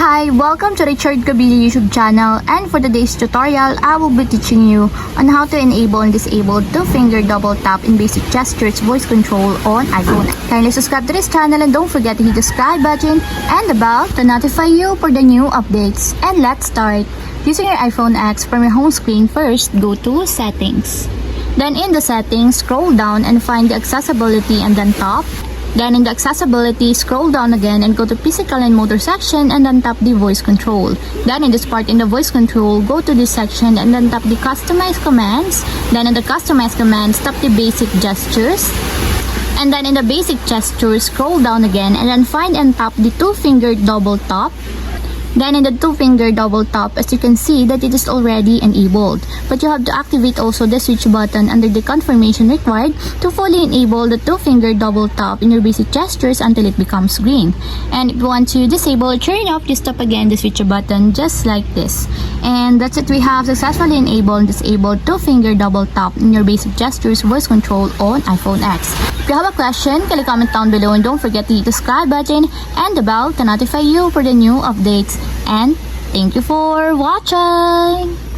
Hi, welcome to Richard Kabili YouTube channel, and for today's tutorial, I will be teaching you on how to enable and disable two-finger double tap in basic gestures voice control on iPhone. Kindly subscribe to this channel and don't forget to hit the subscribe button and the bell to notify you for the new updates. And let's start. Using your iPhone X from your home screen, first go to Settings. Then in the Settings, scroll down and find the Accessibility and then Top. Then in the Accessibility, scroll down again and go to Physical and Motor section and then tap the Voice Control. Then in this part in the Voice Control, go to this section and then tap the Customize Commands. Then in the Customize Commands, tap the Basic Gestures. And then in the Basic Gestures, scroll down again and then find and tap the two-finger double tap. Then in the two-finger double tap, as you can see that it is already enabled. But you have to activate also the switch button under the confirmation required to fully enable the two-finger double tap in your basic gestures until it becomes green. And if you want to disable or turn it off, just tap again the switch button just like this. And that's it, we have successfully enabled and disabled two-finger double tap in your basic gestures voice control on iPhone X. If you have a question, kindly comment down below and don't forget to hit the subscribe button and the bell to notify you for the new updates. And thank you for watching!